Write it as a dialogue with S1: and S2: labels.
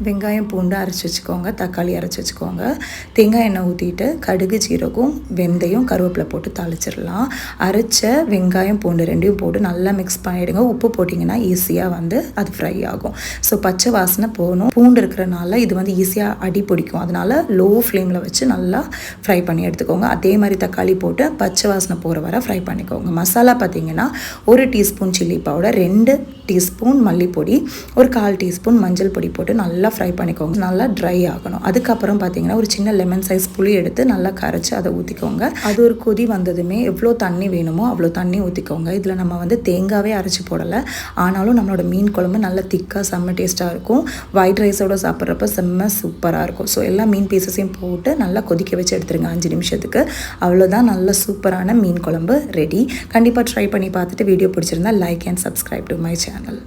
S1: வெங்காயம் பூண்டு அரைச்சி வச்சுக்கோங்க, தக்காளி அரைச்சி வச்சுக்கோங்க. தேங்காய் எண்ணெய் ஊற்றிட்டு கடுகு, ஜீரகம், வெந்தயம், கருவேப்பிலை போட்டு தாளிச்சிடலாம். அரைச்ச வெங்காயம் பூண்டு ரெண்டையும் போட்டு நல்லா மிக்ஸ் பண்ணிவிடுங்க. உப்பு போட்டிங்கன்னா ஈஸியாக அது ஃப்ரை ஆகும். ஸோ பச்சை வாசனை போகணும். பூண்டு இருக்கிறனால இது ஈஸியாக அடி பிடிக்கும். அதனால் லோ ஃப்ளேமில் வச்சு நல்லா ஃப்ரை பண்ணி எடுத்துக்கோங்க. அதே மாதிரி தக்காளி போட்டு பச்சை வாசனை போகிற வரை ஃப்ரை பண்ணிக்கோங்க. மசாலா பார்த்திங்கன்னா 1 டீஸ்பூன் சில்லி பவுடர், 2 டீஸ்பூன் மல்லிப்பொடி, ஒரு 1/4 டீஸ்பூன் மஞ்சள் பொடி போட்டு நல்லா ஃப்ரை பண்ணிக்கோங்க. நல்லா ட்ரை ஆகணும். அதுக்கப்புறம் பார்த்திங்கன்னா ஒரு சின்ன லெமன் சைஸ் புளி எடுத்து நல்லா கரைச்சி அதை ஊற்றிக்கோங்க. அது ஒரு கொதி வந்ததுமே எவ்வளோ தண்ணி வேணுமோ அவ்வளோ தண்ணி ஊற்றிக்கோங்க. இதில் நம்ம தேங்காவே அரைச்சி போடலை. ஆனாலும் நம்மளோட மீன் குழம்பு நல்லா திக்காக செம்ம டேஸ்ட்டாக இருக்கும். ஒயிட் ரைஸோடு சாப்பிட்றப்ப செம்ம சூப்பராக இருக்கும். ஸோ எல்லா மீன் பீசஸையும் போட்டு நல்லா கொதிக்க வச்சு எடுத்துருங்க 5 நிமிஷத்துக்கு. அவ்வளோதான், நல்ல சூப்பரான மீன் குழம்பு ரெடி. கண்டிப்பாக ட்ரை பண்ணி பார்த்துட்டு வீடியோ பிடிச்சிருந்தா like and subscribe to my channel.